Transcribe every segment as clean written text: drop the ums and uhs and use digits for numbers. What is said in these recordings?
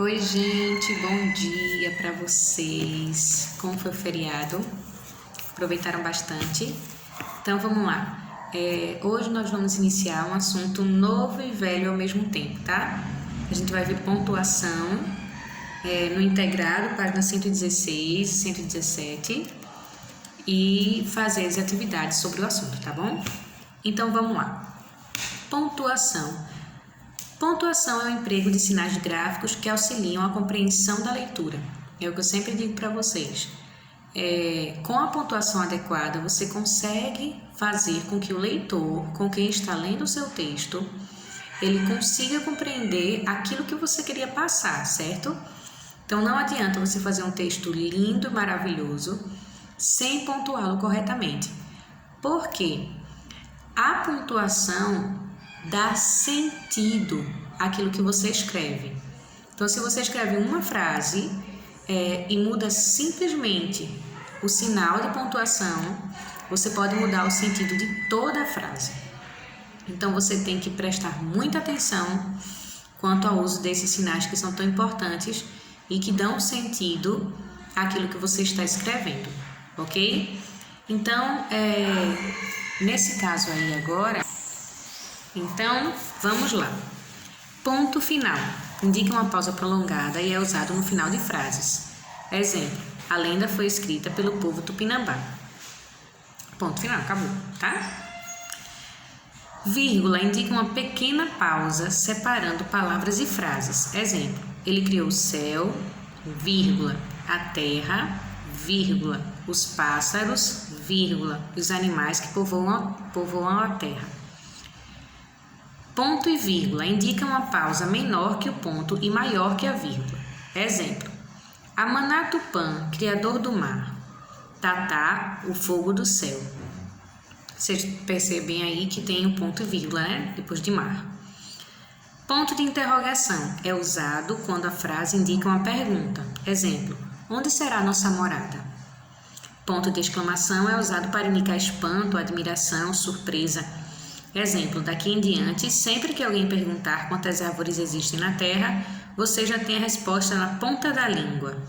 Oi, gente, bom dia para vocês. Como foi o feriado? Aproveitaram bastante? Então vamos lá. Hoje nós vamos iniciar um assunto novo e velho ao mesmo tempo, tá? A gente vai ver pontuação no integrado, página 116, 117 e fazer as atividades sobre o assunto, tá bom? Então vamos lá. Pontuação. Pontuação é o emprego de sinais gráficos que auxiliam a compreensão da leitura. É o que eu sempre digo para vocês. Com a pontuação adequada, você consegue fazer com que o leitor, com quem está lendo o seu texto, ele consiga compreender aquilo que você queria passar, certo? Então, não adianta você fazer um texto lindo e maravilhoso sem pontuá-lo corretamente. Por quê? A pontuação dá sentido àquilo que você escreve. Então, se você escreve uma frase e muda simplesmente o sinal de pontuação, você pode mudar o sentido de toda a frase. Então, você tem que prestar muita atenção quanto ao uso desses sinais que são tão importantes e que dão sentido àquilo que você está escrevendo, ok? Então, nesse caso aí agora, então, vamos lá. Ponto final. Indica uma pausa prolongada e é usado no final de frases. Exemplo, a lenda foi escrita pelo povo tupinambá. Ponto final, acabou, tá? Vírgula indica uma pequena pausa separando palavras e frases. Exemplo, ele criou o céu, vírgula, a terra, vírgula, os pássaros, vírgula, os animais que povoam a terra. Ponto e vírgula indicam uma pausa menor que o ponto e maior que a vírgula. Exemplo, Amaná Tupã, criador do mar, Tatá, o fogo do céu. Vocês percebem aí que tem o ponto e vírgula, né? Depois de mar. Ponto de interrogação é usado quando a frase indica uma pergunta. Exemplo, onde será nossa morada? Ponto de exclamação é usado para indicar espanto, admiração, surpresa. Exemplo, daqui em diante, sempre que alguém perguntar quantas árvores existem na Terra, você já tem a resposta na ponta da língua.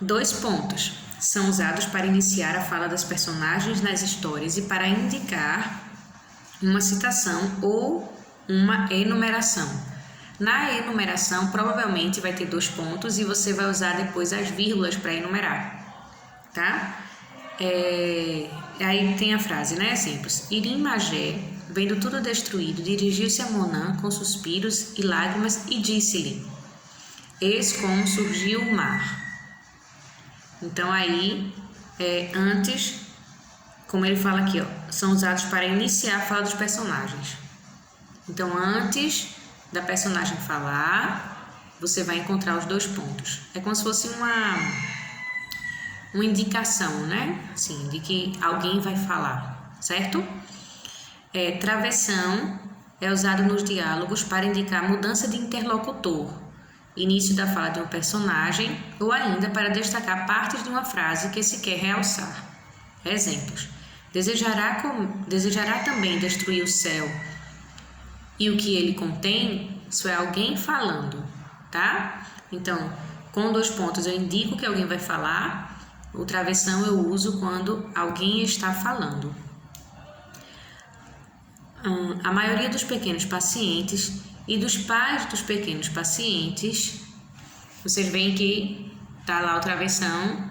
2 pontos. São usados para iniciar a fala das personagens nas histórias e para indicar uma citação ou uma enumeração. Na enumeração, provavelmente vai ter 2 pontos e você vai usar depois as vírgulas para enumerar, tá? Aí tem a frase, né? Exemplos. Irim Magé, vendo tudo destruído, dirigiu-se a Monã com suspiros e lágrimas e disse-lhe: Eis como surgiu o mar. Então aí, antes, como ele fala aqui, ó, são usados para iniciar a fala dos personagens. Então, antes da personagem falar, você vai encontrar os 2 pontos. É como se fosse uma indicação, né? Assim, de que alguém vai falar, certo? Travessão é usado nos diálogos para indicar mudança de interlocutor, início da fala de um personagem ou ainda para destacar partes de uma frase que se quer realçar. Exemplos. Desejará também destruir o céu e o que ele contém, isso é alguém falando, tá? Então, com 2 pontos eu indico que alguém vai falar. O travessão eu uso quando alguém está falando. A maioria dos pequenos pacientes e dos pais dos pequenos pacientes, vocês veem que está lá o travessão.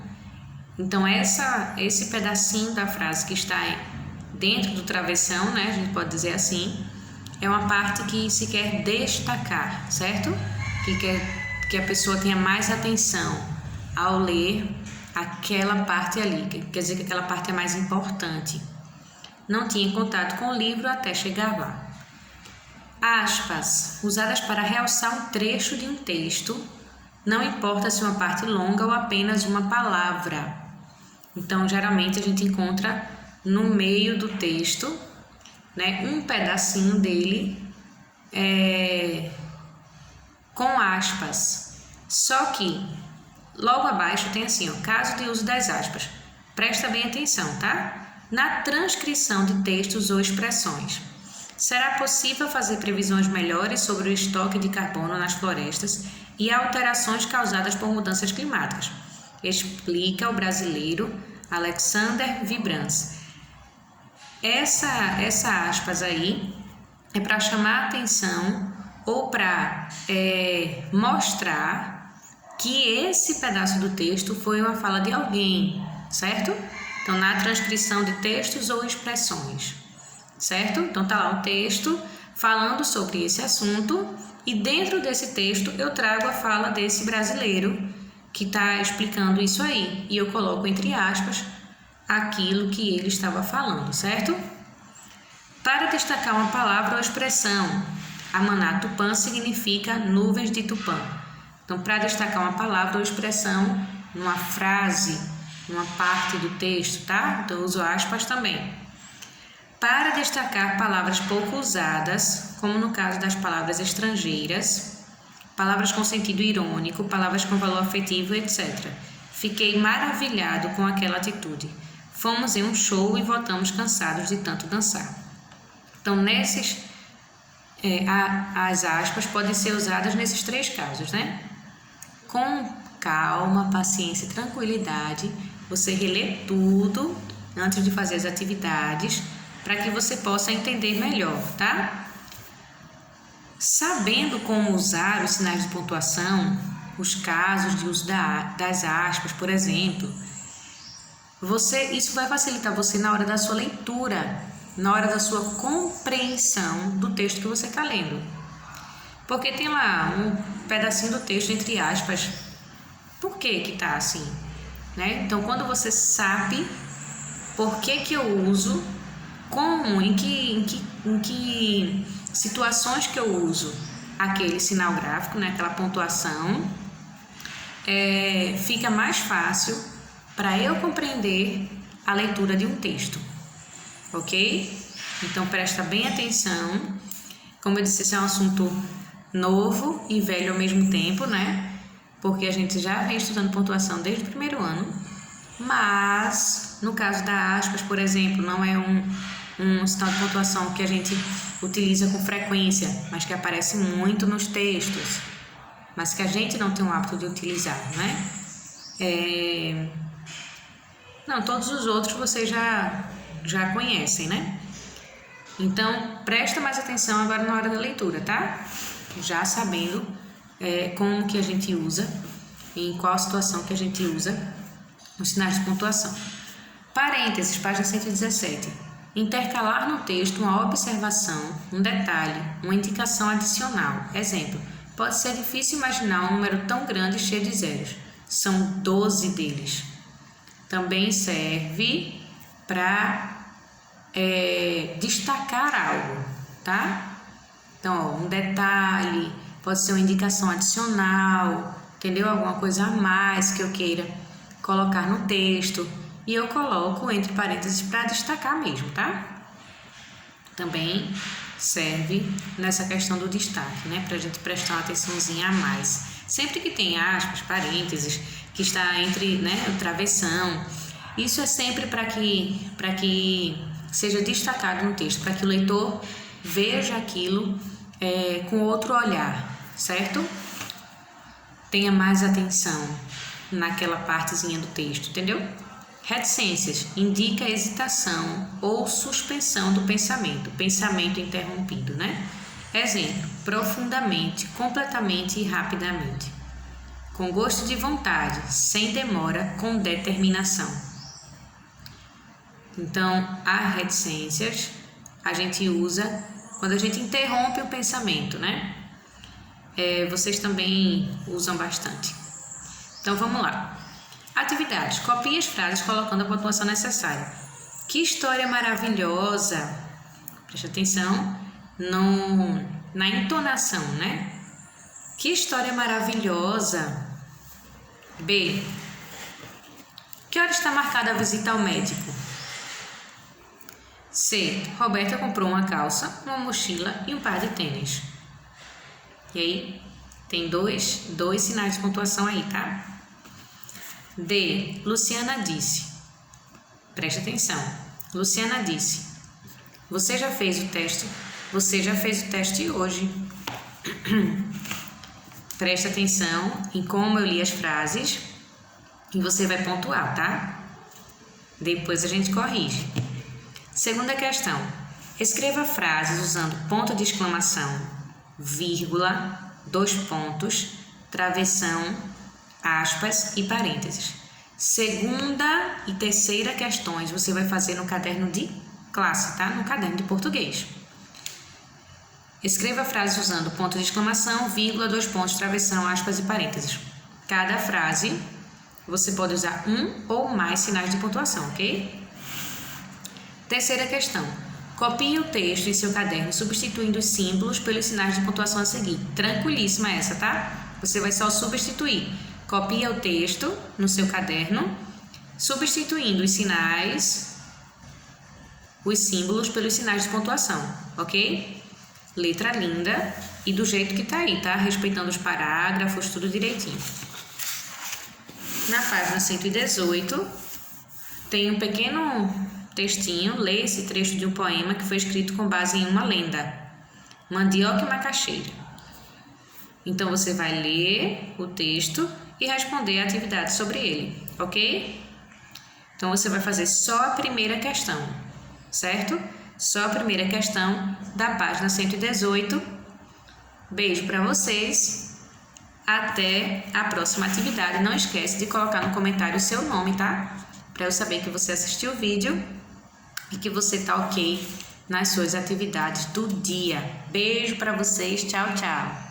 Então, esse pedacinho da frase que está dentro do travessão, né, a gente pode dizer assim, é uma parte que se quer destacar, certo? Que quer que a pessoa tenha mais atenção ao ler aquela parte ali, quer dizer que aquela parte é mais importante. Não tinha contato com o livro até chegar lá. Aspas, usadas para realçar um trecho de um texto, não importa se uma parte longa ou apenas uma palavra. Então, geralmente a gente encontra no meio do texto, né, um pedacinho dele com aspas. Só que logo abaixo tem assim, ó, caso de uso das aspas. Presta bem atenção, tá? Na transcrição de textos ou expressões, será possível fazer previsões melhores sobre o estoque de carbono nas florestas e alterações causadas por mudanças climáticas, explica o brasileiro Alexander Vibrans. Essa aspas aí é para chamar a atenção ou para mostrar que esse pedaço do texto foi uma fala de alguém, certo? Então, na transcrição de textos ou expressões, certo? Então, tá lá o texto falando sobre esse assunto e dentro desse texto eu trago a fala desse brasileiro que está explicando isso aí e eu coloco entre aspas aquilo que ele estava falando, certo? Para destacar uma palavra ou expressão, Amaná Tupã significa nuvens de Tupã. Então, para destacar uma palavra ou expressão numa frase, numa parte do texto, tá? Então, eu uso aspas também. Para destacar palavras pouco usadas, como no caso das palavras estrangeiras, palavras com sentido irônico, palavras com valor afetivo, etc. Fiquei maravilhado com aquela atitude. Fomos em um show e voltamos cansados de tanto dançar. Então, as aspas podem ser usadas nesses 3 casos, né? Com calma, paciência e tranquilidade, você relê tudo antes de fazer as atividades, para que você possa entender melhor, tá? Sabendo como usar os sinais de pontuação, os casos de uso das aspas, por exemplo, isso vai facilitar você na hora da sua leitura, na hora da sua compreensão do texto que você está lendo. Porque tem lá um pedacinho do texto entre aspas. Por que está assim? Né? Então, quando você sabe por que eu uso, como, em que situações que eu uso aquele sinal gráfico, né? Aquela pontuação, fica mais fácil para eu compreender a leitura de um texto. Ok? Então, presta bem atenção. Como eu disse, esse é um assunto novo e velho ao mesmo tempo, né? Porque a gente já vem estudando pontuação desde o 1º ano, mas no caso da aspas, por exemplo, não é um sinal de pontuação que a gente utiliza com frequência, mas que aparece muito nos textos, mas que a gente não tem o hábito de utilizar, né? Não, todos os outros vocês já conhecem, né? Então, presta mais atenção agora na hora da leitura, tá? Já sabendo como que a gente usa, em qual situação que a gente usa os sinais de pontuação. Parênteses, página 117. Intercalar no texto uma observação, um detalhe, uma indicação adicional. Exemplo, pode ser difícil imaginar um número tão grande cheio de zeros. São 12 deles. Também serve para destacar algo, tá? Então, um detalhe, pode ser uma indicação adicional, entendeu? Alguma coisa a mais que eu queira colocar no texto. E eu coloco entre parênteses para destacar mesmo, tá? Também serve nessa questão do destaque, né? Para a gente prestar uma atençãozinha a mais. Sempre que tem aspas, parênteses, que está entre, né, o travessão, isso é sempre para que seja destacado no texto, para que o leitor veja aquilo com outro olhar, certo? Tenha mais atenção naquela partezinha do texto, entendeu? Reticências indica hesitação ou suspensão do pensamento interrompido, né? Exemplo, profundamente, completamente e rapidamente. Com gosto de vontade, sem demora, com determinação. Então, as reticências a gente usa quando a gente interrompe o pensamento, né? Vocês também usam bastante. Então, vamos lá. Atividades. Copie as frases colocando a pontuação necessária. Que história maravilhosa. Preste atenção na entonação, né? Que história maravilhosa. B. Que hora está marcada a visita ao médico? C. Roberta comprou uma calça, uma mochila e um par de tênis. E aí, tem dois sinais de pontuação aí, tá? D. Luciana disse. Preste atenção. Luciana disse. Você já fez o teste você já fez o teste hoje. Presta atenção em como eu li as frases e você vai pontuar, tá? Depois a gente corrige. Segunda questão. Escreva frases usando ponto de exclamação, vírgula, 2 pontos, travessão, aspas e parênteses. Segunda e terceira questões você vai fazer no caderno de classe, tá? No caderno de português. Escreva frases usando ponto de exclamação, vírgula, 2 pontos, travessão, aspas e parênteses. Cada frase você pode usar um ou mais sinais de pontuação, ok? Terceira questão. Copie o texto em seu caderno, substituindo os símbolos pelos sinais de pontuação a seguir. Tranquilíssima essa, tá? Você vai só substituir. Copia o texto no seu caderno, substituindo os sinais, os símbolos pelos sinais de pontuação, ok? Letra linda e do jeito que tá aí, tá? Respeitando os parágrafos, tudo direitinho. Na página 118, tem um pequeno textinho, lê esse trecho de um poema que foi escrito com base em uma lenda, Mandioca e Macaxeira. Então, você vai ler o texto e responder a atividade sobre ele, ok? Então, você vai fazer só a primeira questão, certo? Só a primeira questão da página 118. Beijo para vocês. Até a próxima atividade. Não esquece de colocar no comentário o seu nome, tá? Para eu saber que você assistiu o vídeo e que você tá ok nas suas atividades do dia. Beijo para vocês. Tchau, tchau.